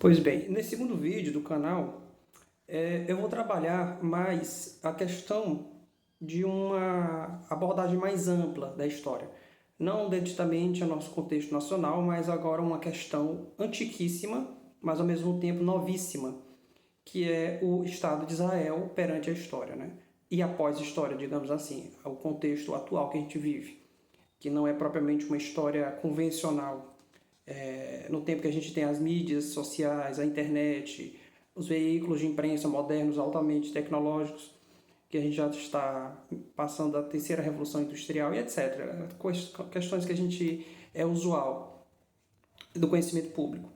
Pois bem, nesse segundo vídeo do canal, eu vou trabalhar mais a questão de uma abordagem mais ampla da história. Não deditamente ao nosso contexto nacional, mas agora uma questão antiquíssima, mas ao mesmo tempo novíssima, que é o Estado de Israel perante a história, né? E após a história, digamos assim, o contexto atual que a gente vive, que não é propriamente uma história convencional, no tempo que a gente tem as mídias sociais, a internet, os veículos de imprensa modernos, altamente tecnológicos, que a gente já está passando da terceira revolução industrial e etc. Questões que a gente é usual do conhecimento público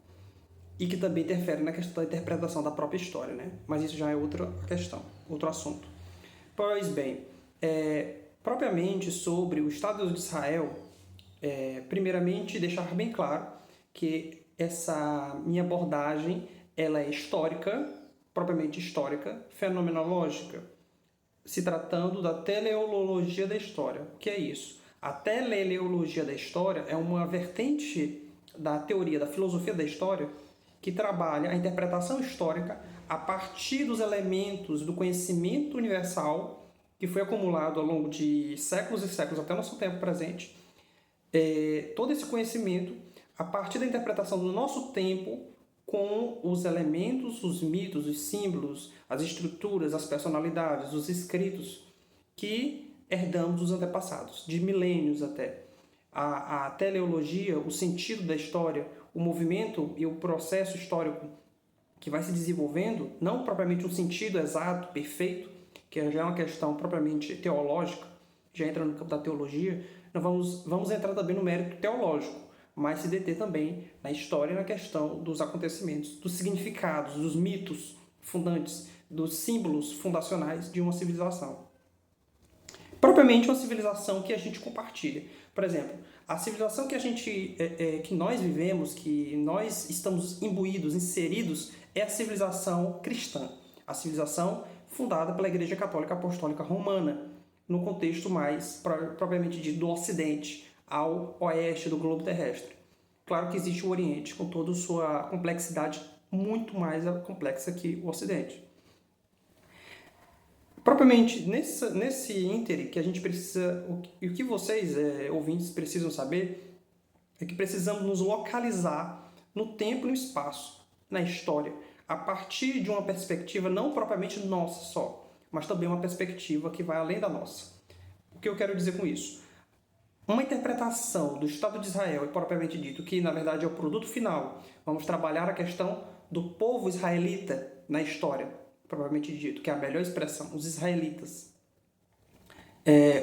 e que também interferem na questão da interpretação da própria história, né? Mas isso já é outra questão, outro assunto. Pois bem, propriamente sobre o Estado de Israel, primeiramente deixar bem claro que essa minha abordagem ela é histórica, propriamente histórica, fenomenológica, se tratando da teleologia da história. O que é isso? A teleologia da história é uma vertente da teoria da filosofia da história que trabalha a interpretação histórica a partir dos elementos do conhecimento universal que foi acumulado ao longo de séculos e séculos até o nosso tempo presente. Todo esse conhecimento a partir da interpretação do nosso tempo com os elementos, os mitos, os símbolos, as estruturas, as personalidades, os escritos que herdamos dos antepassados, de milênios até. A teleologia, o sentido da história, o movimento e o processo histórico que vai se desenvolvendo, não propriamente um sentido exato, perfeito, que já é uma questão propriamente teológica, já entra no campo da teologia, nós vamos entrar também no mérito teológico, mas se deter também na história e na questão dos acontecimentos, dos significados, dos mitos fundantes, dos símbolos fundacionais de uma civilização. Propriamente uma civilização que a gente compartilha. Por exemplo, a civilização que nós vivemos, que nós estamos imbuídos, inseridos, é a civilização cristã. A civilização fundada pela Igreja Católica Apostólica Romana, no contexto mais propriamente dito do Ocidente, ao oeste do globo terrestre. Claro que existe o Oriente, com toda a sua complexidade, muito mais complexa que o Ocidente. Propriamente, nesse íntere que a gente precisa, e o que vocês, ouvintes, precisam saber, é que precisamos nos localizar no tempo e no espaço, na história, a partir de uma perspectiva não propriamente nossa só, mas também uma perspectiva que vai além da nossa. O que eu quero dizer com isso? Uma interpretação do Estado de Israel, propriamente dito, que na verdade é o produto final, vamos trabalhar a questão do povo israelita na história, propriamente dito, que é a melhor expressão, os israelitas,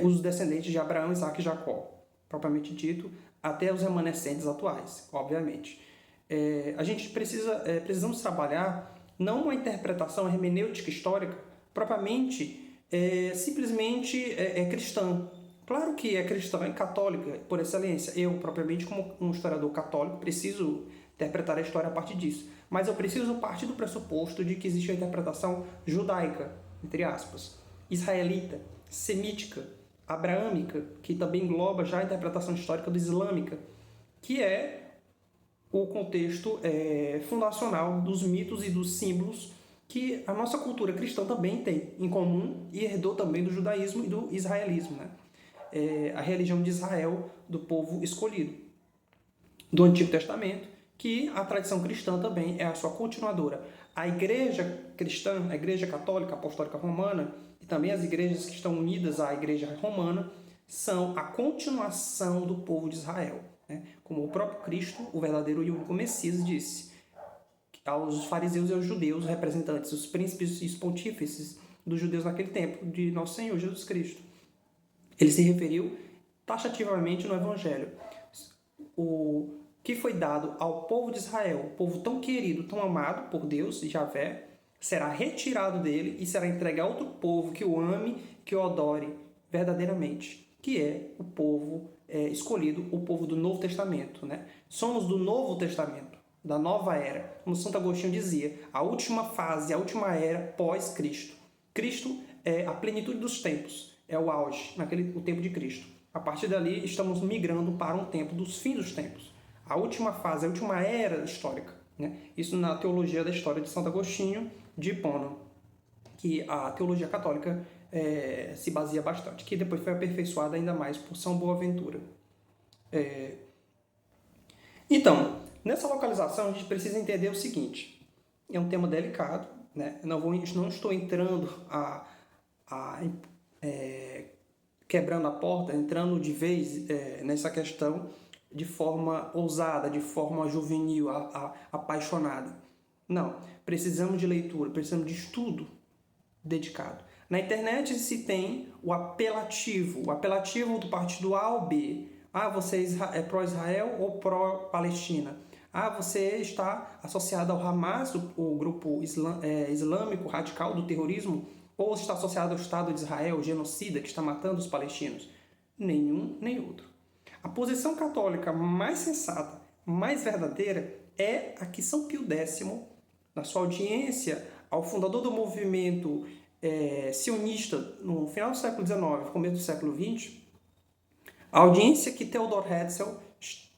os descendentes de Abraão, Isaac e Jacó, propriamente dito, até os remanescentes atuais, obviamente. A gente precisamos trabalhar não uma interpretação hermenêutica histórica propriamente simplesmente cristã. Claro que é cristã e católica por excelência. Eu, propriamente, como um historiador católico, preciso interpretar a história a partir disso. Mas eu preciso partir do pressuposto de que existe a interpretação judaica, entre aspas, israelita, semítica, abraâmica, que também engloba já a interpretação histórica do islâmica, que é o contexto fundacional dos mitos e dos símbolos que a nossa cultura cristã também tem em comum e herdou também do judaísmo e do israelismo, né? A religião de Israel, do povo escolhido, do Antigo Testamento, que a tradição cristã também é a sua continuadora. A igreja cristã, a igreja católica apostólica romana, e também as igrejas que estão unidas à igreja romana, são a continuação do povo de Israel. Né? Como o próprio Cristo, o verdadeiro e único Messias, disse aos fariseus e aos judeus, representantes, os príncipes e os pontífices dos judeus naquele tempo, de nosso Senhor Jesus Cristo. Ele se referiu taxativamente no Evangelho. O que foi dado ao povo de Israel, o povo tão querido, tão amado por Deus e Javé, será retirado dele e será entregue a outro povo que o ame, que o adore verdadeiramente, que é o povo escolhido, o povo do Novo Testamento. Né? Somos do Novo Testamento, da nova era. Como Santo Agostinho dizia, a última fase, a última era pós-Cristo. Cristo é a plenitude dos tempos. É o auge, o tempo de Cristo. A partir dali, estamos migrando para um tempo dos fins dos tempos. A última fase, a última era histórica. né? Isso na teologia da história de Santo Agostinho de Hipona, que a teologia católica se baseia bastante, que depois foi aperfeiçoada ainda mais por São Boaventura. Então, nessa localização a gente precisa entender o seguinte: é um tema delicado, né? Não estou entrando quebrando a porta, entrando de vez nessa questão de forma ousada, de forma juvenil, apaixonada. Não, precisamos de leitura, precisamos de estudo dedicado. Na internet se tem o apelativo do partido A ou B. Ah, você é pró-Israel ou pró-Palestina? Ah, você está associado ao Hamas, o grupo islâmico radical do terrorismo, ou está associado ao Estado de Israel, genocida, que está matando os palestinos? Nenhum, nem outro. A posição católica mais sensata, mais verdadeira, é a que São Pio X, na sua audiência ao fundador do movimento sionista no final do século XIX, começo do século XX, a audiência que Theodor Herzl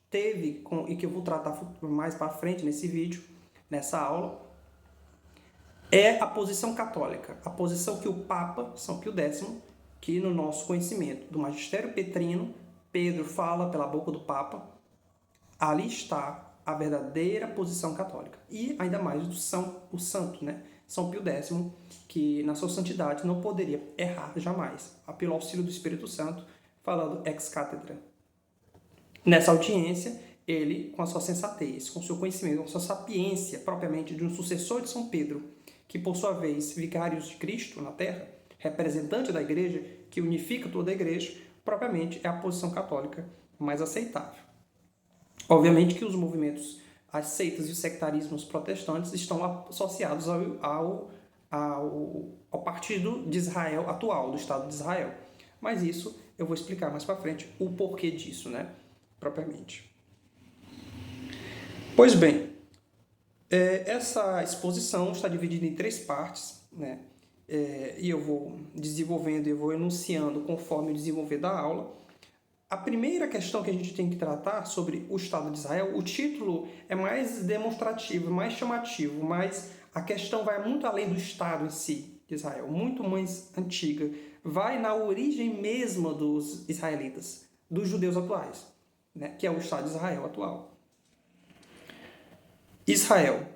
teve, e que eu vou tratar mais para frente nesse vídeo, nessa aula, é a posição católica, a posição que o Papa, São Pio X, que no nosso conhecimento do magistério petrino, Pedro fala pela boca do Papa, ali está a verdadeira posição católica. E ainda mais o santo, né? São Pio X, que na sua santidade não poderia errar jamais, pelo auxílio do Espírito Santo, falando ex cátedra. Nessa audiência, ele, com a sua sensatez, com o seu conhecimento, com a sua sapiência, propriamente de um sucessor de São Pedro, que por sua vez, vigários de Cristo na Terra, representante da Igreja, que unifica toda a Igreja, propriamente é a posição católica mais aceitável. Obviamente que os movimentos, as seitas e os sectarismos protestantes estão associados ao partido de Israel atual, do Estado de Israel. Mas isso eu vou explicar mais para frente o porquê disso, né? Propriamente. Pois bem, essa exposição está dividida em 3 partes, né? E eu vou desenvolvendo e vou enunciando conforme o desenvolver da aula. A primeira questão que a gente tem que tratar sobre o Estado de Israel, o título é mais demonstrativo, mais chamativo, mas a questão vai muito além do Estado em si de Israel, muito mais antiga, vai na origem mesma dos israelitas, dos judeus atuais, né? Que é o Estado de Israel atual. Israel.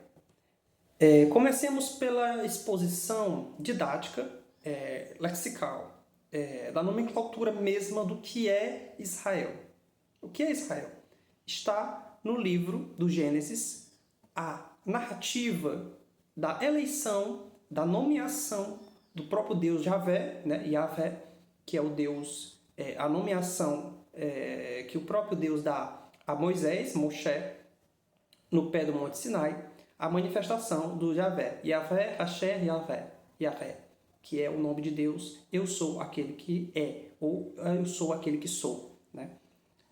Comecemos pela exposição didática, lexical, da nomenclatura mesma do que é Israel. O que é Israel? Está no livro do Gênesis a narrativa da eleição, da nomeação do próprio Deus Yahvé, né? Yahvé, que é o Deus, a nomeação que o próprio Deus dá a Moisés, Moshe, no pé do Monte Sinai, a manifestação do Yahvé. Yahvé, Hashem, Yahvé. Yahvé, que é o nome de Deus, eu sou aquele que é, ou eu sou aquele que sou, né?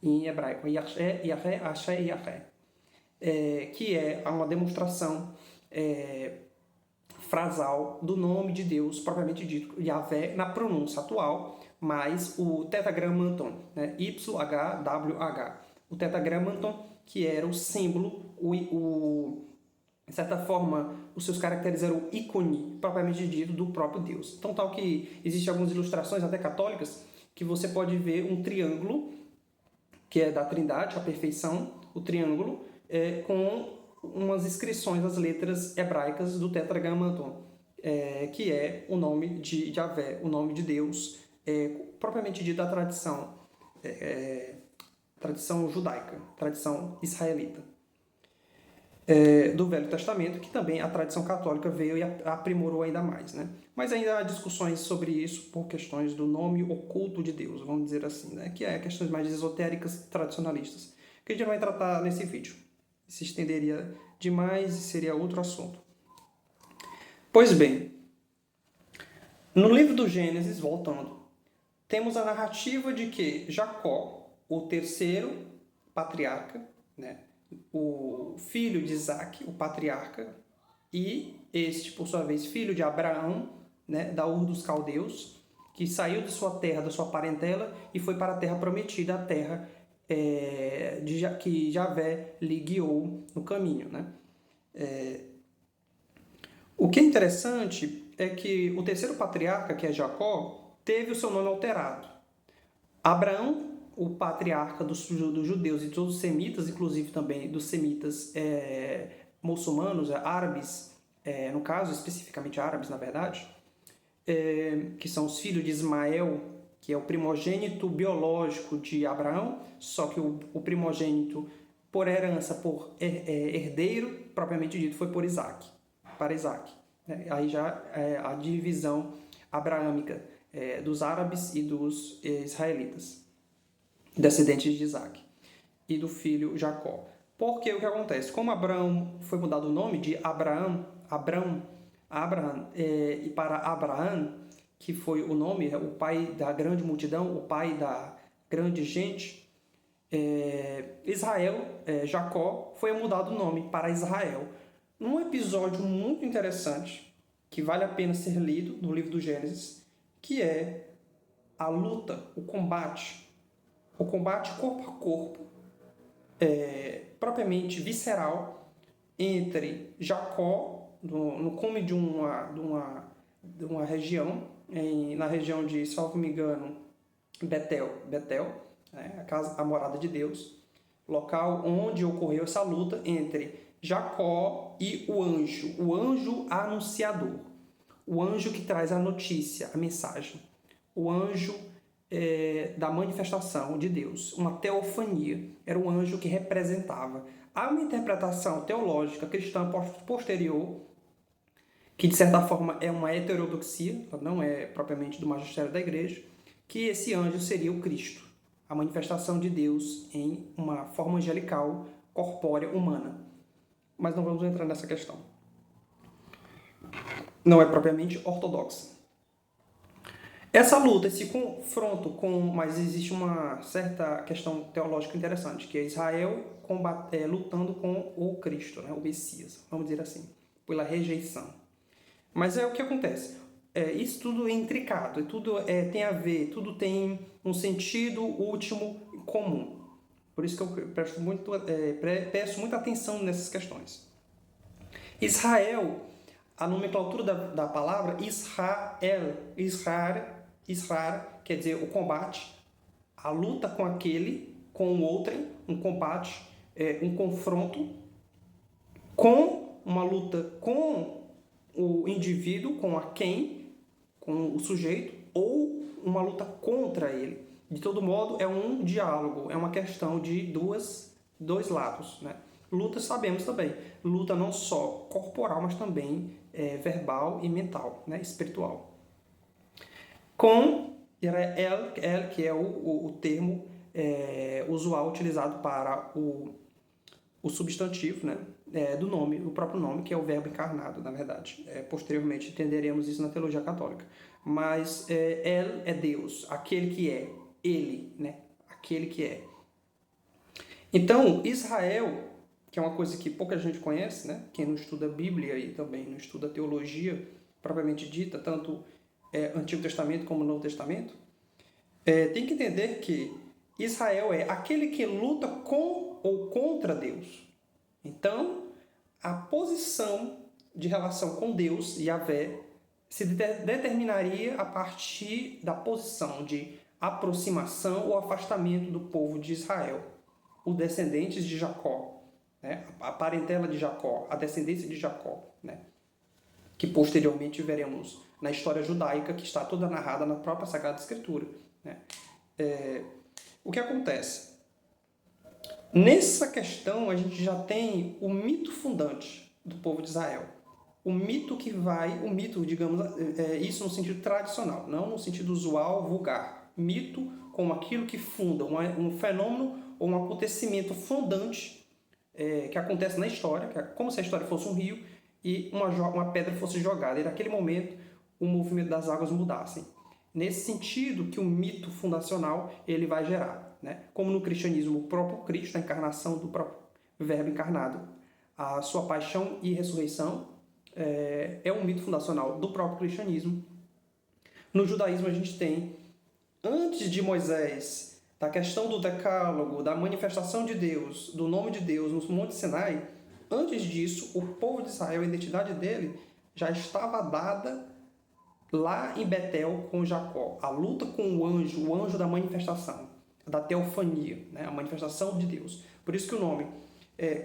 Em hebraico, Yahvé, Hashem, Yahvé. Que é uma demonstração frasal do nome de Deus, propriamente dito, Yahvé, na pronúncia atual, mais o tetragrammaton, né? YHWH. O tetragrammaton, que era o símbolo, de certa forma, os seus caracteres eram o ícone, propriamente dito, do próprio Deus. Então, tal que existem algumas ilustrações, até católicas, que você pode ver um triângulo, que é da Trindade, a perfeição, o triângulo, com umas inscrições das letras hebraicas do tetragrammaton, que é o nome de Yahvé, o nome de Deus, propriamente dito da tradição, tradição judaica, tradição israelita. Do Velho Testamento, que também a tradição católica veio e aprimorou ainda mais, né? Mas ainda há discussões sobre isso por questões do nome oculto de Deus, vamos dizer assim, né? Que é questões mais esotéricas, tradicionalistas, que a gente não vai tratar nesse vídeo. Se estenderia demais e seria outro assunto. Pois bem, no livro do Gênesis, voltando, temos a narrativa de que Jacó, o terceiro patriarca, né? O filho de Isaac, o patriarca, e este, por sua vez, filho de Abraão, né, da Ur dos Caldeus, que saiu de sua terra, da sua parentela, e foi para a terra prometida, a terra que Yahvé lhe guiou no caminho, né? O que é interessante é que o terceiro patriarca, que é Jacó, teve o seu nome alterado. Abraão, o patriarca dos judeus e todos os semitas, inclusive também dos semitas muçulmanos, árabes, no caso, especificamente árabes, na verdade, que são os filhos de Ismael, que é o primogênito biológico de Abraão, só que o primogênito por herança, por herdeiro, propriamente dito, foi por Isaac, para Isaac. Aí já a divisão abraâmica dos árabes e dos israelitas, descendentes de Isaac, e do filho Jacó. Porque o que acontece? Como Abraão foi mudado o nome de Abraham, e para Abraão, que foi o nome, o pai da grande multidão, o pai da grande gente, Jacó, foi mudado o nome para Israel. Num episódio muito interessante, que vale a pena ser lido no livro do Gênesis, que é a luta, o combate corpo a corpo, propriamente visceral, entre Jacó, no cume de uma região, na região de, salvo me engano, Betel, a morada de Deus, local onde ocorreu essa luta entre Jacó e o anjo anunciador, o anjo que traz a notícia, a mensagem, o anjo da manifestação de Deus, uma teofania, era um anjo que representava. Há uma interpretação teológica cristã posterior, que de certa forma é uma heterodoxia, não é propriamente do magistério da igreja, que esse anjo seria o Cristo, a manifestação de Deus em uma forma angelical, corpórea, humana. Mas não vamos entrar nessa questão. Não é propriamente ortodoxa. Essa luta, esse confronto mas existe uma certa questão teológica interessante, que é Israel lutando com o Cristo, né, o Messias, vamos dizer assim, pela rejeição. Mas é o que acontece. Isso tudo é intricado, tudo tem a ver, tudo tem um sentido último comum. Por isso que eu peço muita atenção nessas questões. Israel, a nomenclatura da palavra Israel quer dizer o combate, a luta com aquele, com o outro, um combate, um confronto, com uma luta com o indivíduo, com o sujeito, ou uma luta contra ele. De todo modo, é um diálogo, é uma questão de dois lados, né? Luta, sabemos também, luta não só corporal, mas também verbal e mental, né? Espiritual. Com El, que é o termo usual utilizado para o substantivo, né? Do nome, o próprio nome, que é o verbo encarnado, na verdade. Posteriormente entenderemos isso na teologia católica. Mas El é Deus, aquele que é, ele, né? Aquele que é. Então, Israel, que é uma coisa que pouca gente conhece, né? Quem não estuda a Bíblia e também não estuda a teologia propriamente dita, tanto Antigo Testamento como Novo Testamento, tem que entender que Israel é aquele que luta com ou contra Deus. Então, a posição de relação com Deus, Yahvé, se determinaria a partir da posição de aproximação ou afastamento do povo de Israel, os descendentes de Jacó, né? A parentela de Jacó, a descendência de Jacó, né? Que posteriormente veremos na história judaica, que está toda narrada na própria Sagrada Escritura, né? O que acontece? Nessa questão, a gente já tem o mito fundante do povo de Israel. O mito, digamos, isso no sentido tradicional, não no sentido usual, vulgar. Mito como aquilo que funda, um fenômeno ou um acontecimento fundante que acontece na história, que é como se a história fosse um rio e uma pedra fosse jogada. E naquele momento, o movimento das águas mudassem. Nesse sentido que o mito fundacional ele vai gerar, né? Como no cristianismo, o próprio Cristo, a encarnação do próprio Verbo encarnado, a sua paixão e ressurreição é um mito fundacional do próprio cristianismo. No judaísmo a gente tem, antes de Moisés, da questão do decálogo, da manifestação de Deus, do nome de Deus no Monte Sinai, Antes disso, o povo de Israel, a identidade dele já estava dada lá em Betel com Jacó. A luta com o anjo da manifestação, da teofania, né? A manifestação de Deus. Por isso que o nome.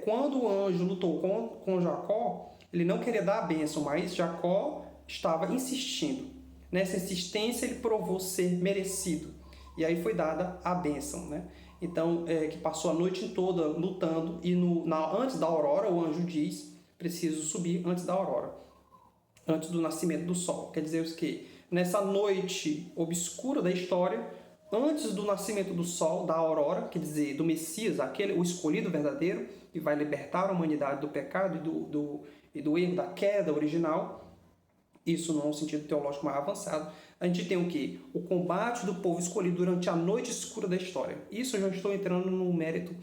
Quando o anjo lutou com Jacó, ele não queria dar a bênção, mas Jacó estava insistindo. Nessa insistência, ele provou ser merecido. E aí foi dada a bênção, né? Então, que passou a noite toda lutando e antes da aurora, o anjo diz, preciso subir antes da aurora, antes do nascimento do sol. Quer dizer que nessa noite obscura da história, antes do nascimento do sol, da aurora, quer dizer, do Messias, o escolhido verdadeiro, que vai libertar a humanidade do pecado e do erro, da queda original, isso não é um sentido teológico mais avançado, a gente tem o quê? O combate do povo escolhido durante a noite escura da história. Isso eu já estou entrando no mérito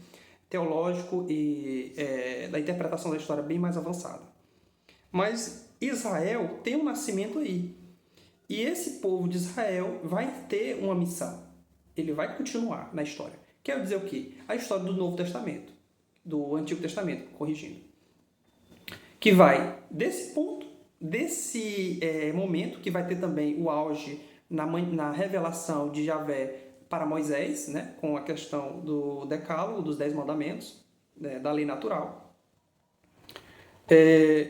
teológico e da interpretação da história bem mais avançada. Mas Israel tem um nascimento aí. E esse povo de Israel vai ter uma missão. Ele vai continuar na história. Quer dizer o quê? A história do Novo Testamento. Do Antigo Testamento, corrigindo. Que vai desse ponto, desse momento, que vai ter também o auge na revelação de Javé para Moisés, né, com a questão do decálogo, dos 10 mandamentos, né, da lei natural.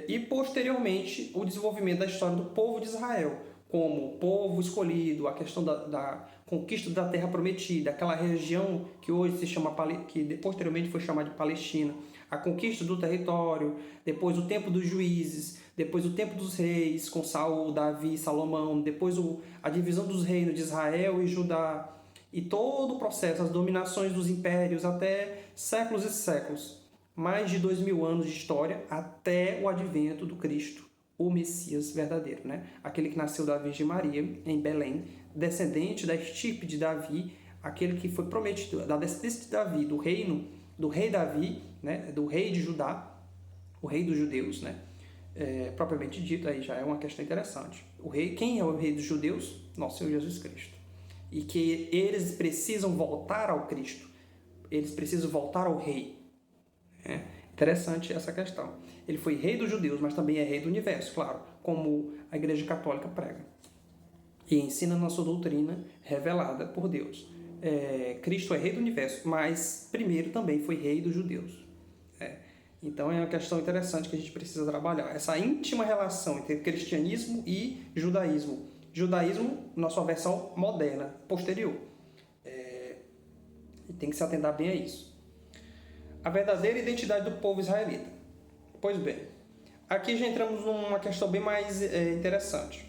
E posteriormente o desenvolvimento da história do povo de Israel, como povo escolhido, a questão da conquista da terra prometida, aquela região que hoje se chama, que posteriormente foi chamada de Palestina, a conquista do território, depois o tempo dos juízes, depois o tempo dos reis, com Saul, Davi, Salomão, depois a divisão dos reinos de Israel e Judá, e todo o processo, as dominações dos impérios, até séculos e séculos, mais de 2000 anos de história, até o advento do Cristo, o Messias verdadeiro, né? Aquele que nasceu da Virgem Maria, em Belém, descendente da estirpe de Davi, aquele que foi prometido, da descendência de Davi, do reino do rei Davi, né? Do rei de Judá, o rei dos judeus, né? Propriamente dito, aí já é uma questão interessante. Quem é o rei dos judeus? Nosso Senhor Jesus Cristo. E que eles precisam voltar ao Cristo, eles precisam voltar ao rei. Interessante essa questão. Ele foi rei dos judeus, mas também é rei do universo, claro, como a Igreja Católica prega. E ensina na sua doutrina revelada por Deus. Cristo é rei do universo, mas primeiro também foi rei dos judeus. Então é uma questão interessante que a gente precisa trabalhar. Essa íntima relação entre cristianismo e judaísmo. Judaísmo na sua versão moderna, posterior. E tem que se atentar bem a isso. A verdadeira identidade do povo israelita. Pois bem, aqui já entramos numa questão bem mais interessante.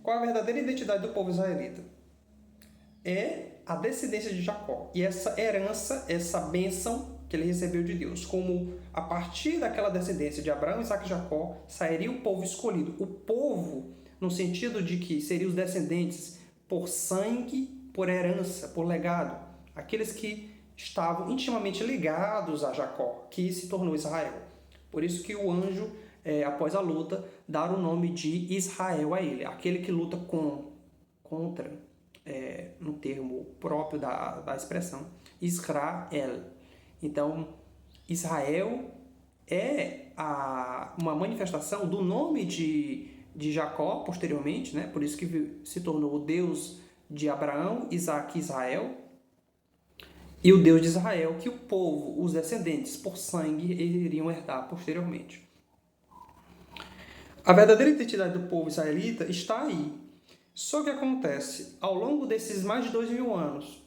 Qual a verdadeira identidade do povo israelita? É a descendência de Jacó. E essa herança, essa bênção que ele recebeu de Deus. Como a partir daquela descendência de Abraão, Isaac e Jacó, sairia o povo escolhido. O povo, no sentido de que seriam os descendentes por sangue, por herança, por legado. Aqueles que estavam intimamente ligados a Jacó, que se tornou Israel. Por isso que o anjo, após a luta, dá o nome de Israel a ele. Aquele que luta contra, no termo próprio da expressão, Israel. Então, Israel é uma manifestação do nome de Jacó, posteriormente, né? Por isso que se tornou o Deus de Abraão, Isaac e Israel, e o Deus de Israel, que o povo, os descendentes, por sangue, iriam herdar posteriormente. A verdadeira identidade do povo israelita está aí. Só que acontece, ao longo desses mais de 2000 anos,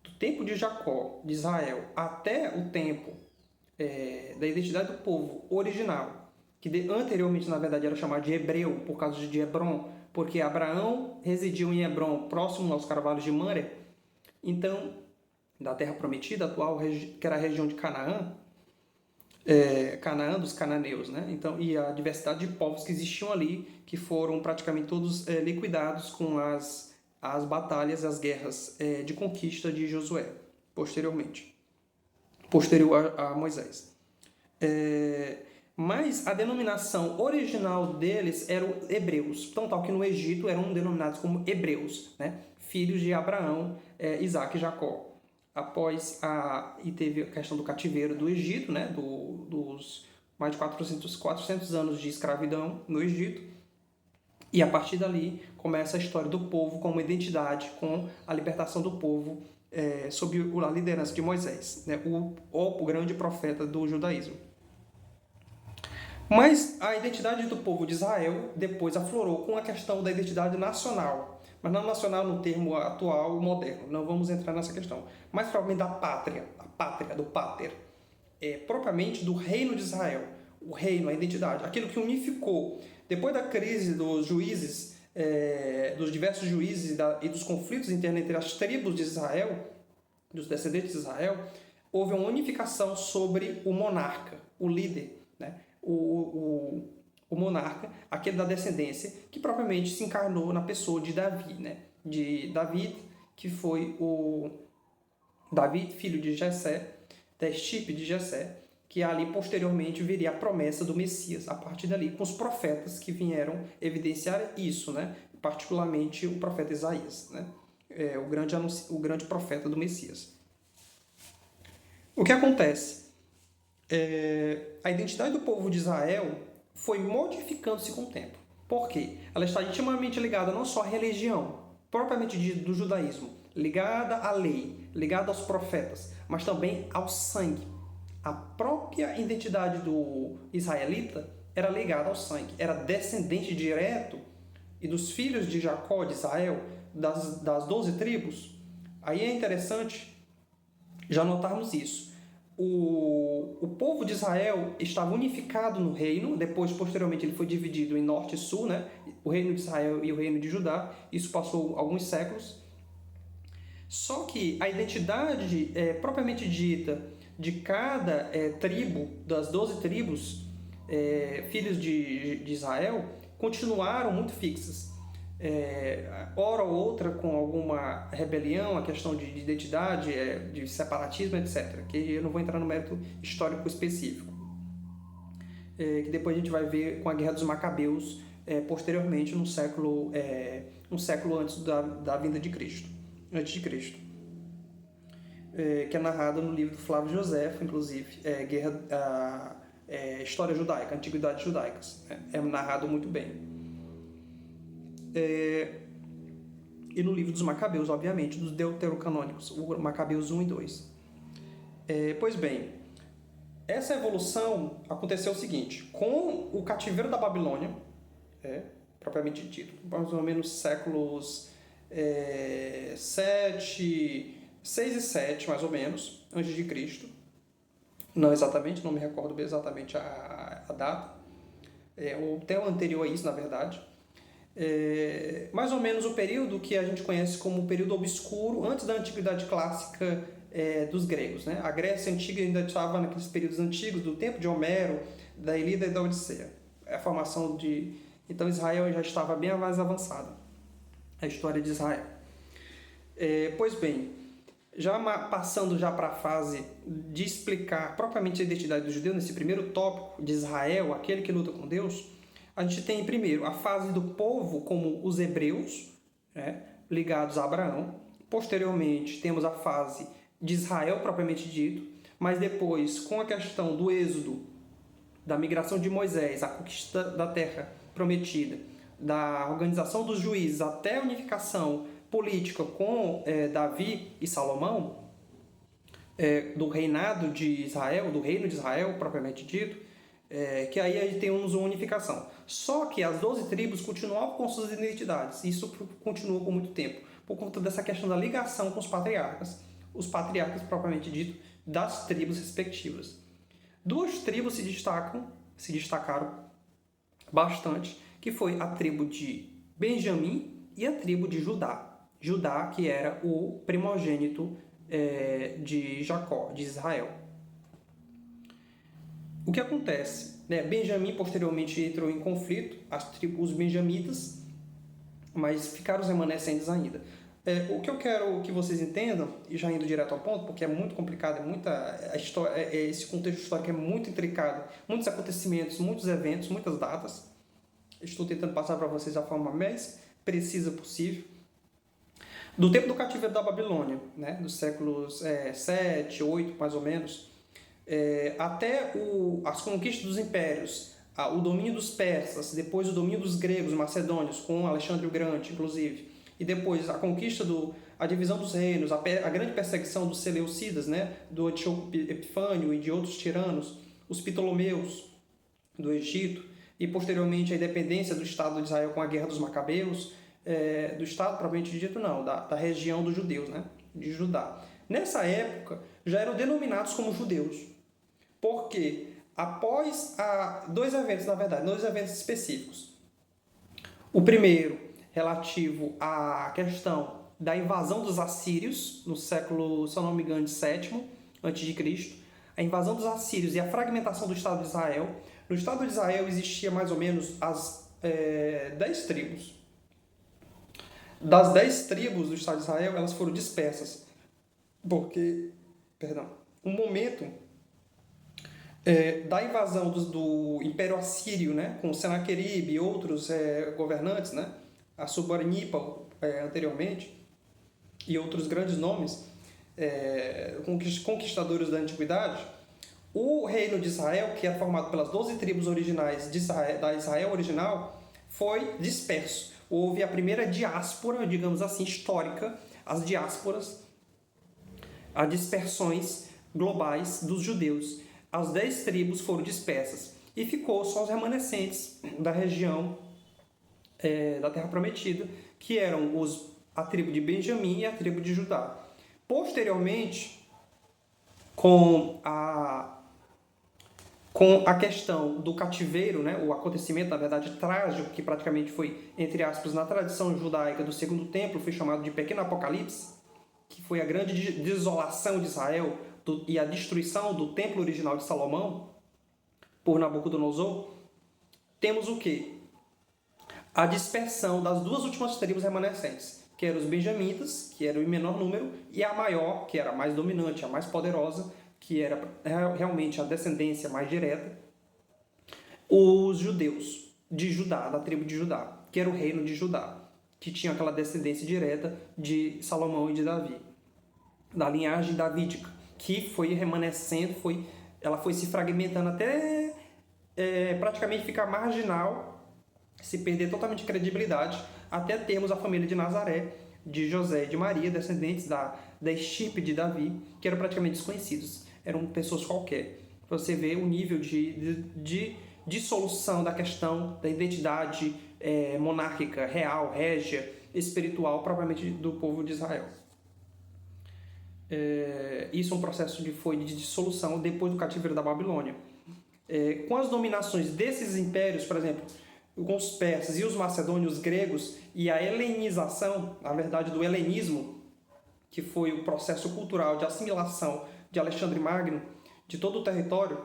do tempo de Jacó, de Israel, até o tempo da identidade do povo original, que anteriormente, na verdade, era chamado de hebreu, por causa de Hebron, porque Abraão residiu em Hebron, próximo aos carvalhos de Mamre, então, da terra prometida, atual, que era a região de Canaã, Canaã dos cananeus, né? Então, e a diversidade de povos que existiam ali, que foram praticamente todos liquidados com as batalhas, as guerras de conquista de Josué, posterior a Moisés. Mas a denominação original deles eram hebreus, tão tal que no Egito eram denominados como hebreus, né? Filhos de Abraão, Isaac e Jacó. e teve a questão do cativeiro do Egito, né? Dos mais de 400 anos de escravidão no Egito. E a partir dali começa a história do povo como identidade, com a libertação do povo sob a liderança de Moisés, né? O grande profeta do judaísmo. Mas a identidade do povo de Israel depois aflorou com a questão da identidade nacional. Mas não nacional no termo atual, moderno. Não vamos entrar nessa questão. Mas provavelmente da pátria, a pátria, do pater. Propriamente do reino de Israel. O reino, a identidade. Aquilo que unificou. Depois da crise dos juízes, dos diversos juízes e dos conflitos internos entre as tribos de Israel, dos descendentes de Israel, houve uma unificação sobre o monarca, o líder, né? O monarca, aquele da descendência, que propriamente se encarnou na pessoa de Davi, né? De David, que foi o David, filho de Jessé, da estirpe de Jessé, que ali posteriormente viria a promessa do Messias, a partir dali, com os profetas que vieram evidenciar isso, né? Particularmente o profeta Isaías, né? O grande profeta do Messias. O que acontece? A identidade do povo de Israel foi modificando-se com o tempo. Por quê? Ela está intimamente ligada não só à religião, propriamente dita do judaísmo, ligada à lei, ligada aos profetas, mas também ao sangue. A própria identidade do israelita era ligada ao sangue, era descendente direto e dos filhos de Jacó, de Israel, das 12 tribos. Aí é interessante já notarmos isso. O povo de Israel estava unificado no reino, depois, posteriormente, ele foi dividido em norte e sul, né? O reino de Israel e o reino de Judá. Isso passou alguns séculos. Só que a identidade propriamente dita de cada tribo, das 12 tribos, filhos de Israel, continuaram muito fixas. Hora ou outra com alguma rebelião, a questão de identidade, de separatismo, etc. Que eu não vou entrar no mérito histórico específico. Que depois a gente vai ver com a Guerra dos Macabeus, posteriormente, um século antes da vinda de Cristo. Antes de Cristo. Que é narrado no livro do Flávio Josefo, inclusive, História Judaica, Antiguidades Judaicas. É narrado muito bem. E no livro dos Macabeus, obviamente, dos deuterocanônicos, o Macabeus 1 e 2. Pois bem, essa evolução aconteceu o seguinte: com o cativeiro da Babilônia, propriamente dito, mais ou menos séculos 6 e 7, mais ou menos, antes de Cristo. Não exatamente, não me recordo exatamente a data. Ou até o anterior a isso, na verdade. Mais ou menos o período que a gente conhece como o período obscuro, antes da Antiguidade Clássica dos gregos, né? A Grécia Antiga ainda estava naqueles períodos antigos, do tempo de Homero, da Ilíada e da Odisseia. A formação de... Então Israel já estava bem mais avançada, a história de Israel. Pois bem, passando já para a fase de explicar propriamente a identidade do judeu, nesse primeiro tópico de Israel, aquele que luta com Deus, a gente tem primeiro a fase do povo como os hebreus, né, ligados a Abraão. Posteriormente temos a fase de Israel propriamente dito, mas depois com a questão do êxodo, da migração de Moisés, a conquista da terra prometida, da organização dos juízes até a unificação política com Davi e Salomão, do reinado de Israel, do reino de Israel propriamente dito, que aí a gente tem uma unificação. Só que as 12 tribos continuavam com suas identidades. Isso continuou por muito tempo, por conta dessa questão da ligação com os patriarcas propriamente dito, das tribos respectivas. Duas tribos se destacaram bastante, que foi a tribo de Benjamim e a tribo de Judá. Judá, que era o primogênito de Jacó, de Israel. O que acontece? Benjamim posteriormente entrou em conflito, os benjamitas, mas ficaram os remanescentes ainda. O que eu quero que vocês entendam, e já indo direto ao ponto, porque é muito complicado, esse contexto histórico é muito intricado, muitos acontecimentos, muitos eventos, muitas datas. Estou tentando passar para vocês da forma mais precisa possível. do tempo do cativeiro da Babilônia, né, dos séculos 7, 8, mais ou menos, até as conquistas dos impérios, o domínio dos persas, depois o domínio dos gregos, macedônios, com Alexandre o Grande, inclusive, e depois a conquista a divisão dos reinos, a grande perseguição dos Seleucidas, né, do Antíoco Epifânio e de outros tiranos, os Ptolomeus do Egito, e posteriormente a independência do Estado de Israel com a Guerra dos Macabeus, do Estado propriamente dito não, da região dos judeus, né, de Judá. Nessa época já eram denominados como judeus, porque após dois eventos, na verdade, dois eventos específicos. O primeiro, relativo à questão da invasão dos assírios, no século, se eu não me engano, VII a.C., a invasão dos assírios e a fragmentação do Estado de Israel. No Estado de Israel existia mais ou menos as 10 tribos. Das 10 tribos do Estado de Israel, elas foram dispersas, porque, um momento da invasão do Império Assírio, né, com Senaqueribe e outros governantes, né, Assurbanipal anteriormente, e outros grandes nomes, conquistadores da antiguidade, o reino de Israel, que era formado pelas 12 tribos originais da Israel original, foi disperso. Houve a primeira diáspora, digamos assim, histórica, as diásporas, as dispersões globais dos judeus. As 10 tribos foram dispersas e ficou só os remanescentes da região da Terra Prometida, que eram a tribo de Benjamim e a tribo de Judá. Posteriormente, com a questão do cativeiro, né, o acontecimento, na verdade, trágico, que praticamente foi, entre aspas, na tradição judaica do Segundo Templo, foi chamado de Pequeno Apocalipse, que foi a grande desolação de Israel e a destruição do templo original de Salomão por Nabucodonosor, temos o quê? A dispersão das duas últimas tribos remanescentes, que eram os benjamitas, que eram em menor número, e a maior, que era a mais dominante, a mais poderosa, que era realmente a descendência mais direta, os judeus de Judá, da tribo de Judá, que era o reino de Judá, que tinha aquela descendência direta de Salomão e de Davi, da linhagem davídica, que foi remanescendo, ela foi se fragmentando até praticamente ficar marginal, se perder totalmente a credibilidade, até termos a família de Nazaré, de José e de Maria, descendentes da estirpe de Davi, que eram praticamente desconhecidos, eram pessoas qualquer. Você vê o nível de dissolução da questão da identidade monárquica, real, régia, espiritual, propriamente do povo de Israel. Isso é um processo de dissolução depois do cativeiro da Babilônia. Com as dominações desses impérios, por exemplo, com os persas e os macedônios, os gregos, e a helenização, na verdade, do helenismo, que foi o processo cultural de assimilação de Alexandre Magno, de todo o território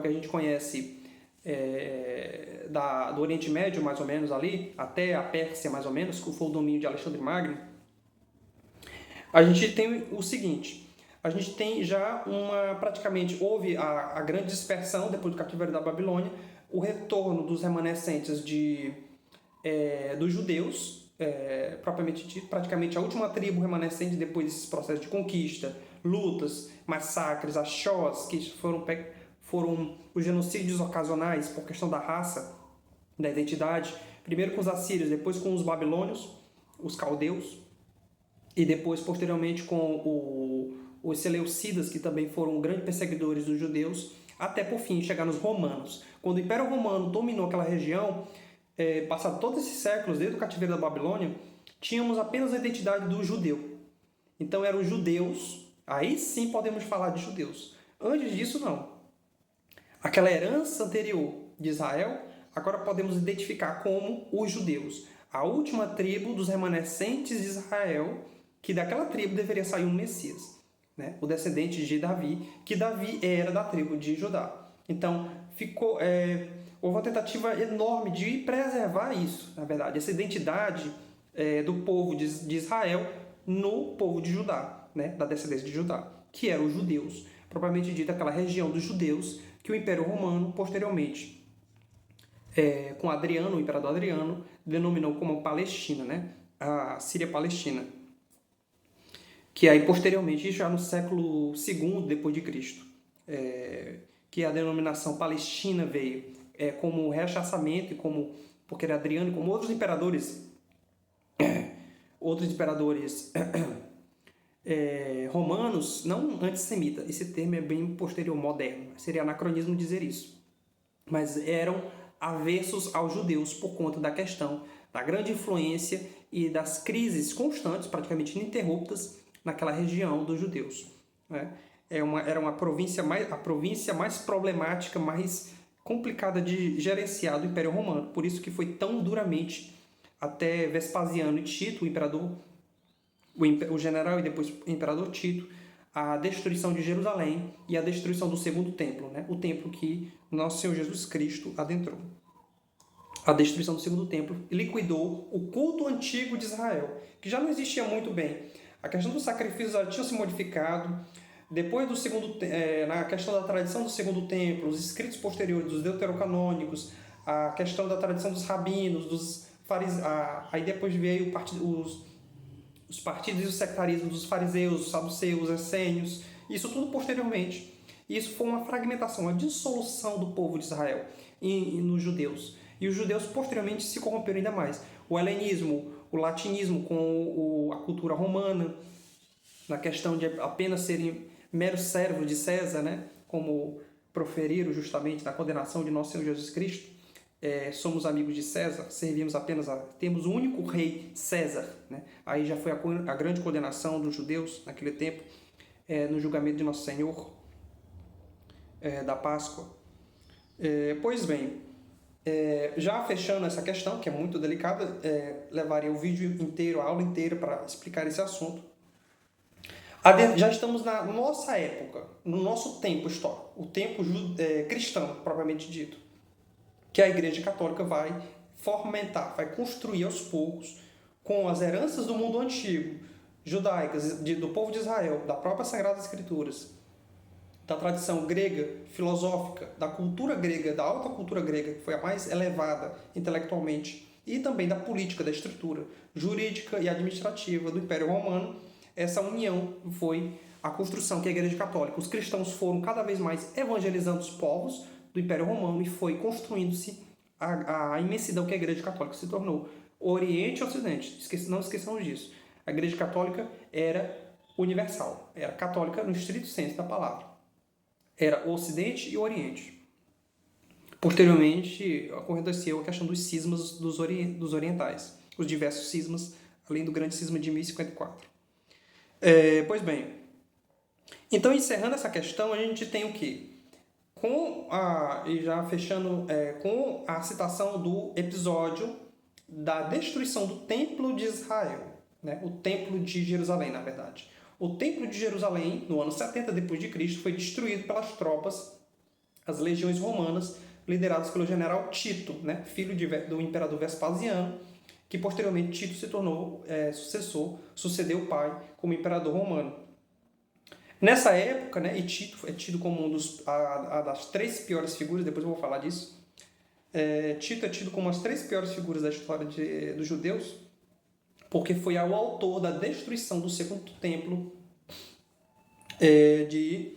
que a gente conhece do Oriente Médio, mais ou menos ali, até a Pérsia, mais ou menos, que foi o domínio de Alexandre Magno, a gente tem o seguinte: a gente tem já praticamente, houve a grande dispersão depois do cativeiro da Babilônia, o retorno dos remanescentes dos judeus, propriamente dito, praticamente a última tribo remanescente depois desses processos de conquista, lutas, massacres, as Shoahs, que foram os genocídios ocasionais por questão da raça, da identidade, primeiro com os assírios, depois com os babilônios, os caldeus, e depois, posteriormente, com os seleucidas, que também foram grandes perseguidores dos judeus, até, por fim, chegar nos romanos. Quando o Império Romano dominou aquela região, passado todos esses séculos, desde o cativeiro da Babilônia, tínhamos apenas a identidade do judeu. Então, eram os judeus, aí sim podemos falar de judeus. Antes disso, não. Aquela herança anterior de Israel, agora podemos identificar como os judeus. A última tribo dos remanescentes de Israel, que daquela tribo deveria sair um Messias, né? O descendente de Davi, que Davi era da tribo de Judá. Então, houve uma tentativa enorme de preservar isso, na verdade, essa identidade do povo de Israel no povo de Judá, né? Da descendência de Judá, que eram os judeus, propriamente dito, aquela região dos judeus que o Império Romano, posteriormente, com Adriano, o imperador Adriano, denominou como Palestina, né? a Síria-Palestina, que aí posteriormente, já no século II depois de Cristo, que a denominação Palestina veio como rechaçamento e como porque era Adriano, como outros imperadores romanos, não antissemita, esse termo é bem posterior, moderno, seria anacronismo dizer isso, mas eram avessos aos judeus por conta da questão da grande influência e das crises constantes, praticamente ininterruptas, naquela região dos judeus. Né? Era a província mais problemática, mais complicada de gerenciar do Império Romano, por isso que foi tão duramente até Vespasiano e Tito, o general e depois o imperador Tito, a destruição de Jerusalém e a destruição do segundo templo, né? O templo que nosso Senhor Jesus Cristo adentrou. A destruição do segundo templo liquidou o culto antigo de Israel, que já não existia muito bem. A questão dos sacrifícios já tinha se modificado. Depois do na questão da tradição do segundo templo, os escritos posteriores dos deuterocanônicos, a questão da tradição dos rabinos, dos fariseus, aí depois veio os partidos e o sectarismo dos fariseus, os saduceus, os essênios, isso tudo posteriormente. Isso foi uma fragmentação, uma dissolução do povo de Israel nos judeus. E os judeus posteriormente se corromperam ainda mais. O helenismo, o latinismo com a cultura romana, na questão de apenas serem meros servos de César, né? Como proferiram justamente na condenação de nosso Senhor Jesus Cristo. Somos amigos de César, servimos apenas temos o único rei César, né? Aí já foi a grande condenação dos judeus naquele tempo, no julgamento de Nosso Senhor da Páscoa. Pois bem, já fechando essa questão, que é muito delicada, levaria o vídeo inteiro, a aula inteira para explicar esse assunto. Já estamos na nossa época, no nosso tempo histórico, o tempo cristão, propriamente dito, que a Igreja Católica vai fomentar, vai construir aos poucos, com as heranças do mundo antigo, judaicas, do povo de Israel, da própria Sagrada Escrituras, da tradição grega, filosófica, da cultura grega, da alta cultura grega, que foi a mais elevada intelectualmente, e também da política, da estrutura jurídica e administrativa do Império Romano. Essa união foi a construção que a Igreja Católica, os cristãos foram cada vez mais evangelizando os povos do Império Romano e foi construindo-se a imensidão que a Igreja Católica se tornou. Oriente e Ocidente, não esqueçamos disso. A Igreja Católica era universal, era católica no estrito senso da palavra. Era o Ocidente e o Oriente. Posteriormente, aconteceu a questão dos cismas dos orientais, os diversos cismas, além do grande cisma de 1054. Pois bem, então encerrando essa questão, a gente tem o quê? E já fechando com a citação do episódio da destruição do Templo de Israel, né? O Templo de Jerusalém, na verdade. O Templo de Jerusalém, no ano 70 d.C., foi destruído pelas tropas, as legiões romanas, lideradas pelo general Tito, né? Filho do imperador Vespasiano, que posteriormente Tito se tornou sucedeu o pai como imperador romano. Nessa época, né, e Tito é tido como das três piores figuras, depois eu vou falar disso. Tito é tido como as três piores figuras da história dos judeus, porque foi o autor da destruição do segundo templo de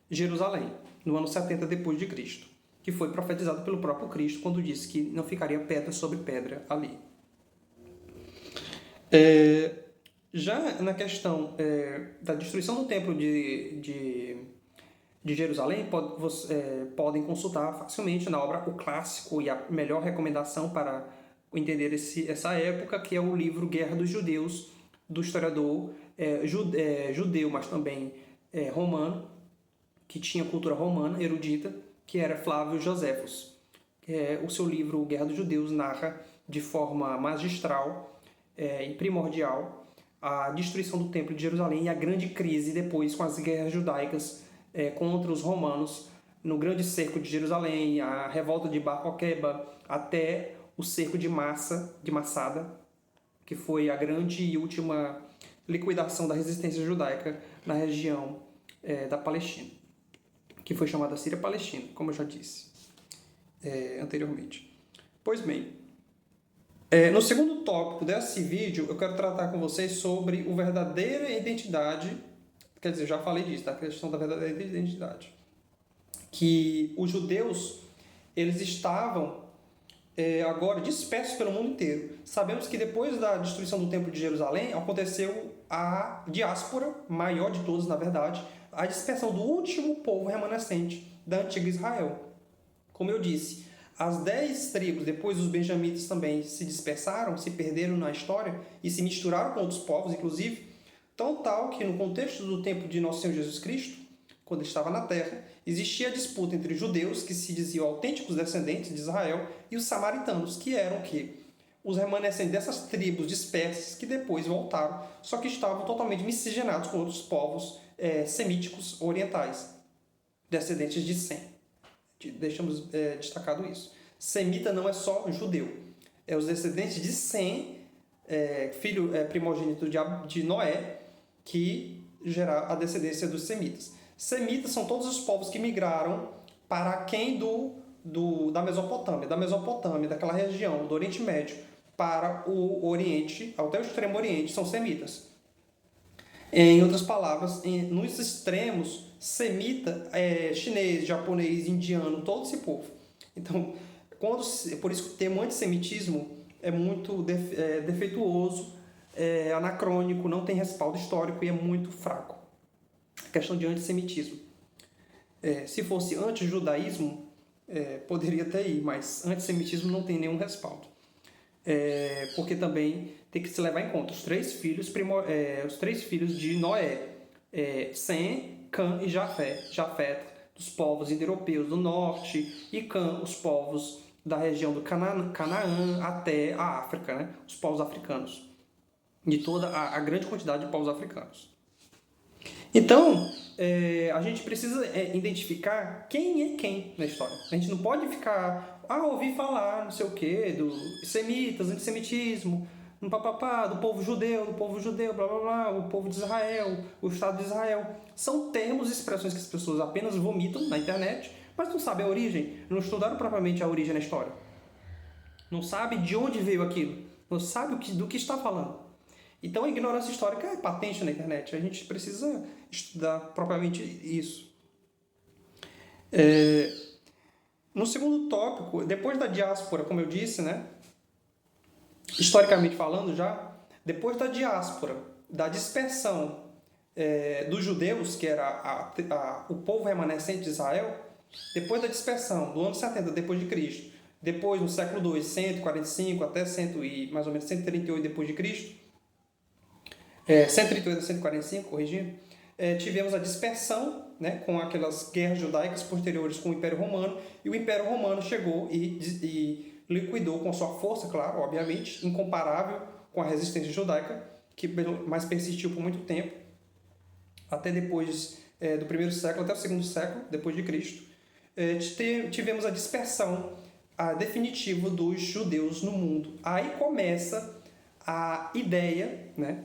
Jerusalém, no ano 70 d.C., que foi profetizado pelo próprio Cristo quando disse que não ficaria pedra sobre pedra ali. Já na questão da destruição do templo de Jerusalém, podem consultar facilmente na obra O Clássico e a melhor recomendação para entender essa época, que é o livro Guerra dos Judeus, do historiador judeu, mas também romano, que tinha cultura romana, erudita, que era Flávio Joséfos. O seu livro Guerra dos Judeus narra de forma magistral e primordial a destruição do Templo de Jerusalém e a grande crise depois com as guerras judaicas contra os romanos no grande cerco de Jerusalém, a revolta de Bar Coqueba, até o cerco de Massada, que foi a grande e última liquidação da resistência judaica na região da Palestina, que foi chamada Síria-Palestina, como eu já disse anteriormente. Pois bem, No segundo tópico desse vídeo, eu quero tratar com vocês sobre a verdadeira identidade, quer dizer, já falei disso, da questão da verdadeira identidade, que os judeus, eles estavam agora dispersos pelo mundo inteiro. Sabemos que depois da destruição do Templo de Jerusalém, aconteceu a diáspora, maior de todas, na verdade, a dispersão do último povo remanescente da antiga Israel. Como eu disse, as 10 tribos, depois os benjamitas também se dispersaram, se perderam na história e se misturaram com outros povos, inclusive, tão tal que no contexto do tempo de Nosso Senhor Jesus Cristo, quando ele estava na terra, existia a disputa entre os judeus, que se diziam autênticos descendentes de Israel, e os samaritanos, que eram o quê? Os remanescentes dessas tribos dispersas que depois voltaram, só que estavam totalmente miscigenados com outros povos semíticos orientais, descendentes de Sem. Deixamos destacado isso. Semita não é só judeu, é os descendentes de Sem, filho primogênito de Noé, que gera a descendência dos semitas. Semitas são todos os povos que migraram para aquém da Mesopotâmia, daquela região do Oriente Médio, para o Oriente, até o Extremo Oriente, são semitas. Em outras palavras, nos extremos, semita é chinês, japonês, indiano, todo esse povo. Então, por isso que o termo antissemitismo é muito defeituoso, anacrônico, não tem respaldo histórico e é muito fraco. A questão de antissemitismo. Se fosse antijudaísmo, poderia até ir, mas antissemitismo não tem nenhum respaldo. Porque também tem que se levar em conta os três filhos de Noé, Sem, Cã e Jafé, dos povos indo-europeus do norte, e Cã, os povos da região do Canaã até a África, né? Os povos africanos, de toda a grande quantidade de povos africanos. Então, a gente precisa identificar quem é quem na história. A gente não pode ficar, ouvi falar, não sei o quê, dos semitas, antissemitismo, do povo judeu, blá blá blá, o povo de Israel, o Estado de Israel. São termos e expressões que as pessoas apenas vomitam na internet, mas não sabem a origem, não estudaram propriamente a origem da história. Não sabe de onde veio aquilo, não sabe do que está falando. Então a ignorância histórica é patente na internet, a gente precisa estudar propriamente isso. No segundo tópico, depois da diáspora, como eu disse, né, historicamente falando já, depois da diáspora, da dispersão dos judeus, que era o povo remanescente de Israel, depois da dispersão do ano 70 depois de Cristo, depois no século II, 145 até mais ou menos 138 depois de Cristo, 138 a 145, corrigindo, tivemos a dispersão, né, com aquelas guerras judaicas posteriores com o Império Romano, e o Império Romano chegou e liquidou com sua força, claro, obviamente, incomparável com a resistência judaica, que mais persistiu por muito tempo, até depois do primeiro século, até o segundo século, depois de Cristo. Tivemos a dispersão definitiva dos judeus no mundo. Aí começa a ideia, né,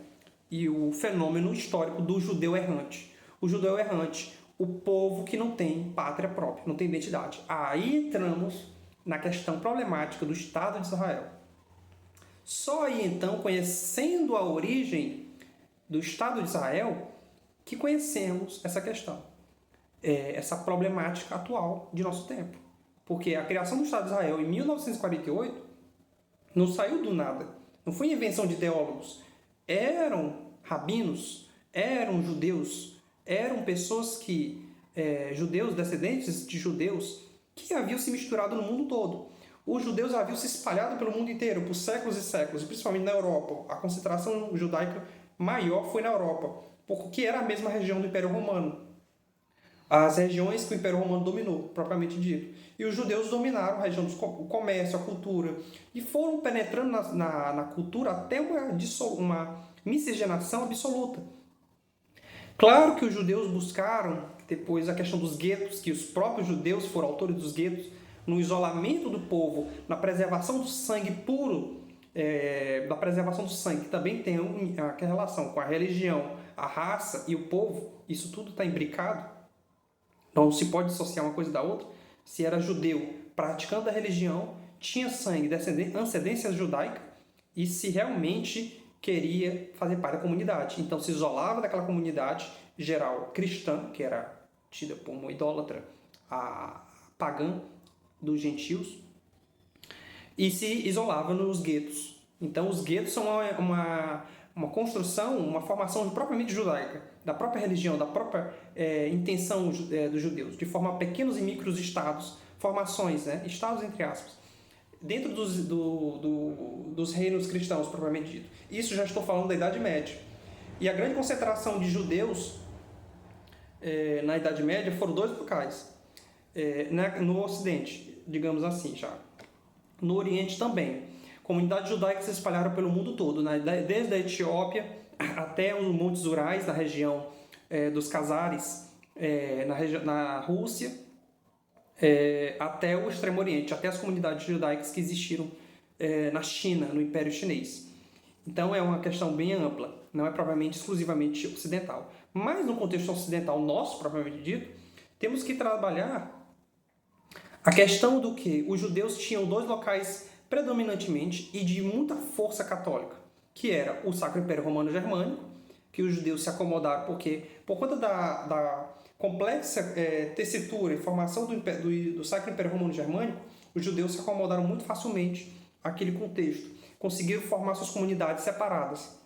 e o fenômeno histórico do judeu errante. O judeu errante, o povo que não tem pátria própria, não tem identidade. Aí entramos na questão problemática do Estado de Israel. Só aí então, conhecendo a origem do Estado de Israel, que conhecemos essa questão, essa problemática atual de nosso tempo. Porque a criação do Estado de Israel em 1948 não saiu do nada, não foi invenção de teólogos. Eram rabinos, eram judeus, eram pessoas judeus, descendentes de judeus, que haviam se misturado no mundo todo. Os judeus haviam se espalhado pelo mundo inteiro por séculos e séculos, principalmente na Europa. A concentração judaica maior foi na Europa, porque era a mesma região do Império Romano. As regiões que o Império Romano dominou, propriamente dito. E os judeus dominaram a região do comércio, a cultura, e foram penetrando na cultura até uma miscigenação absoluta. Claro que os judeus buscaram, depois, a questão dos guetos, que os próprios judeus foram autores dos guetos, no isolamento do povo, na preservação do sangue puro, da preservação do sangue, que também tem a relação com a religião, a raça e o povo. Isso tudo está imbricado. Então não se pode dissociar uma coisa da outra. Se era judeu praticando a religião, tinha sangue, ascendência judaica, e se realmente queria fazer parte da comunidade. Então se isolava daquela comunidade geral cristã, que era tida por uma idólatra, a pagã dos gentios, e se isolava nos guetos. Então os guetos são uma construção, uma formação propriamente judaica, da própria religião, da própria intenção dos judeus, de formar pequenos e micros estados, formações, né? Estados entre aspas, dentro dos reinos cristãos, propriamente dito. Isso já estou falando da Idade Média. E a grande concentração de judeus na Idade Média foram dois locais. No Ocidente, digamos assim, já. No Oriente também. Comunidades judaicas se espalharam pelo mundo todo, né? Desde a Etiópia até os Montes Urais, na região dos Cazares, na Rússia, até o Extremo Oriente, até as comunidades judaicas que existiram na China, no Império Chinês. Então é uma questão bem ampla, não é propriamente exclusivamente ocidental. Mas no contexto ocidental nosso, propriamente dito, temos que trabalhar a questão do que os judeus tinham dois locais predominantemente e de muita força católica, que era o Sacro Império Romano Germânico, que os judeus se acomodaram porque, por conta da complexa tessitura e formação do Sacro Império Romano Germânico, os judeus se acomodaram muito facilmente àquele contexto, conseguiram formar suas comunidades separadas.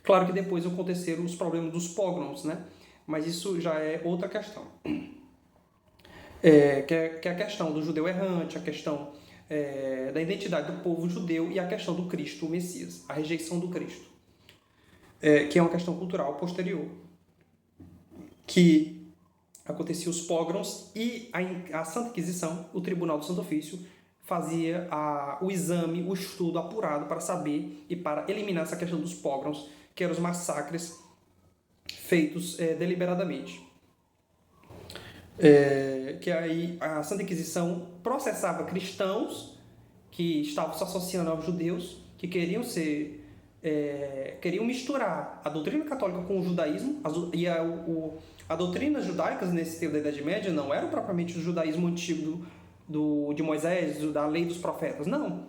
Claro que depois aconteceram os problemas dos pogroms, né? Mas isso já é outra questão. Que é a questão do judeu errante, a questão da identidade do povo judeu e a questão do Cristo, o Messias, a rejeição do Cristo, que é uma questão cultural posterior, que acontecia os pogroms e a Santa Inquisição, o Tribunal do Santo Ofício, fazia o exame, o estudo apurado para saber e para eliminar essa questão dos pogroms, que eram os massacres feitos deliberadamente. Que aí a Santa Inquisição processava cristãos que estavam se associando aos judeus, que queriam misturar a doutrina católica com o judaísmo, e a doutrina judaica nesse tempo da Idade Média não era propriamente o judaísmo antigo de Moisés, da lei dos profetas, não.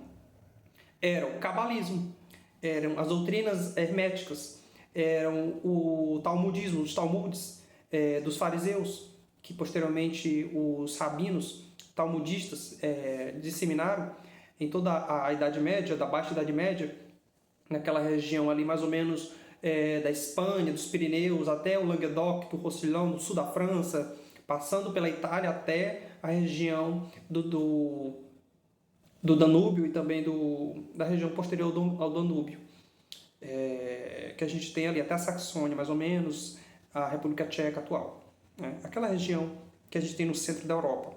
Era o cabalismo, eram as doutrinas herméticas, eram o talmudismo, os talmudes dos fariseus, que posteriormente os rabinos talmudistas disseminaram em toda a Idade Média, da Baixa Idade Média, naquela região ali mais ou menos da Espanha, dos Pirineus, até o Languedoc, do Roussillon, do sul da França, passando pela Itália até a região do Danúbio e também da região posterior ao Danúbio, que a gente tem ali até a Saxônia, mais ou menos, a República Tcheca atual. Aquela região que a gente tem no centro da Europa,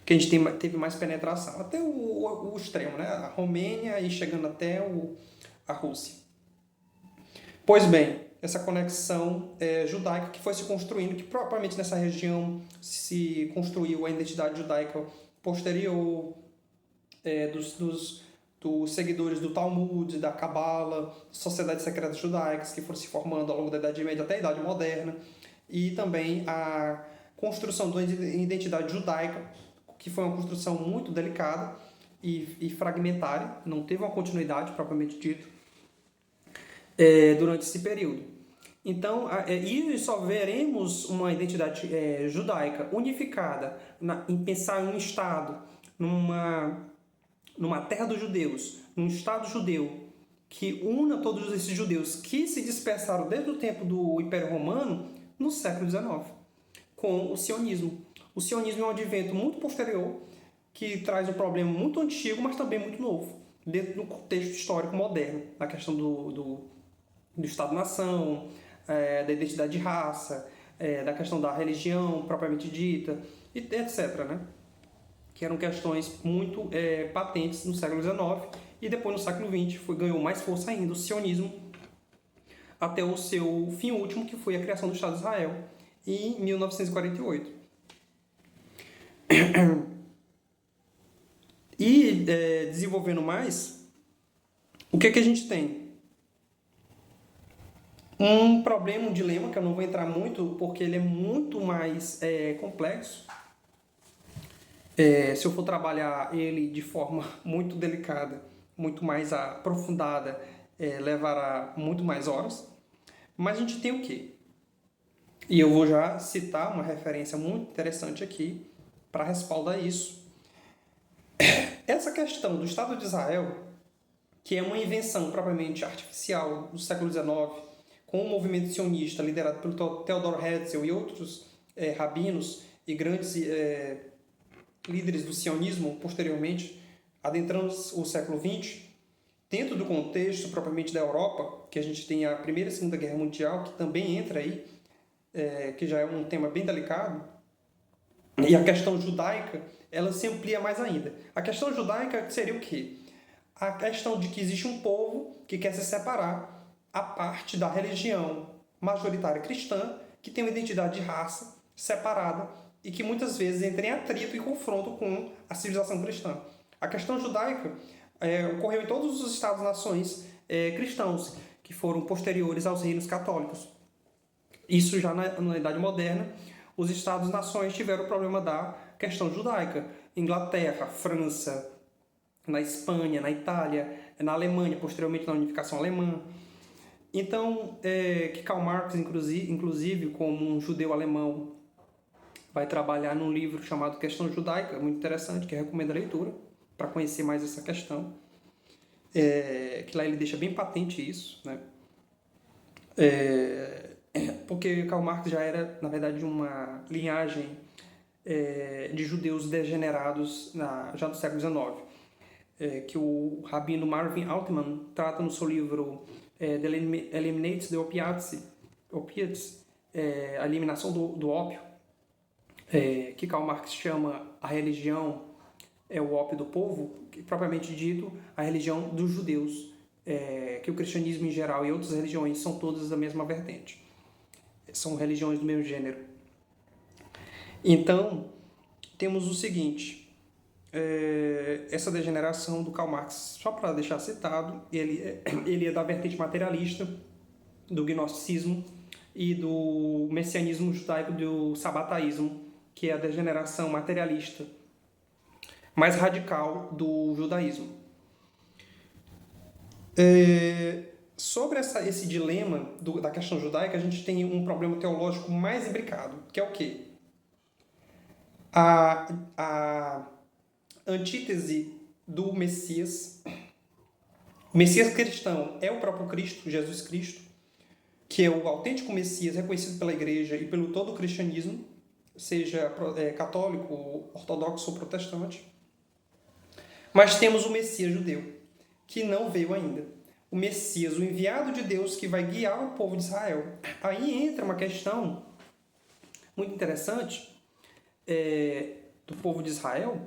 que a gente teve mais penetração, até o extremo, né? A Romênia e chegando até a Rússia. Pois bem, essa conexão judaica que foi se construindo, que propriamente nessa região se construiu a identidade judaica posterior dos seguidores do Talmud, da Cabala, sociedades secretas judaicas que foram se formando ao longo da Idade Média até a Idade Moderna, e também a construção da identidade judaica, que foi uma construção muito delicada e fragmentária, não teve uma continuidade propriamente dito durante esse período. Então, e só veremos uma identidade judaica unificada em pensar em um Estado, numa terra dos judeus, num Estado judeu, que una todos esses judeus que se dispersaram desde o tempo do Império Romano, no século XIX, com o sionismo. O sionismo é um advento muito posterior, que traz um problema muito antigo, mas também muito novo, dentro do contexto histórico moderno, na questão do Estado-nação, da identidade de raça, da questão da religião propriamente dita, e etc., né? Que eram questões muito patentes no século XIX, e depois no século XX ganhou mais força ainda o sionismo, até o seu fim último, que foi a criação do Estado de Israel, em 1948. E, desenvolvendo mais, o que a gente tem? Um problema, um dilema, que eu não vou entrar muito, porque ele é muito mais complexo. Se eu for trabalhar ele de forma muito delicada, muito mais aprofundada, levará muito mais horas. Mas a gente tem o quê? E eu vou já citar uma referência muito interessante aqui para respaldar isso. Essa questão do Estado de Israel, que é uma invenção propriamente artificial do século XIX, com o movimento sionista liderado pelo Theodor Herzl e outros rabinos e grandes líderes do sionismo posteriormente, adentrando o século XX, dentro do contexto propriamente da Europa, que a gente tem a Primeira e Segunda Guerra Mundial, que também entra aí, que já é um tema bem delicado, e a questão judaica, ela se amplia mais ainda. A questão judaica seria o quê? A questão de que existe um povo que quer se separar a parte da religião majoritária cristã, que tem uma identidade de raça separada e que muitas vezes entra em atrito e confronto com a civilização cristã. A questão judaica ocorreu em todos os estados-nações cristãos, que foram posteriores aos reinos católicos. Isso já na Idade Moderna, os estados-nações tiveram o problema da questão judaica. Inglaterra, França, na Espanha, na Itália, na Alemanha, posteriormente na unificação alemã. Então, que Karl Marx, inclusive, como um judeu alemão, vai trabalhar num livro chamado Questão Judaica, muito interessante, que eu recomendo a leitura, para conhecer mais essa questão. Que lá ele deixa bem patente isso, né? Porque Karl Marx já era, na verdade, uma linhagem de judeus degenerados já no século XIX, que o rabino Marvin Altman trata no seu livro The Eliminates the Opiates, a eliminação do ópio, que Karl Marx chama a religião o ópio do povo, que, propriamente dito, a religião dos judeus, que o cristianismo em geral e outras religiões são todas da mesma vertente. São religiões do mesmo gênero. Então, temos o seguinte, essa degeneração do Karl Marx, só para deixar citado, ele é da vertente materialista, do gnosticismo e do messianismo judaico, do sabataísmo, que é a degeneração materialista mais radical do judaísmo. Sobre esse dilema da questão judaica, a gente tem um problema teológico mais imbricado, que é o quê? A antítese do Messias. O Messias cristão é o próprio Cristo, Jesus Cristo, que é o autêntico Messias reconhecido pela Igreja e pelo todo o cristianismo, seja católico, ortodoxo ou protestante. Mas temos o Messias judeu, que não veio ainda. O Messias, o enviado de Deus, que vai guiar o povo de Israel. Aí entra uma questão muito interessante do povo de Israel,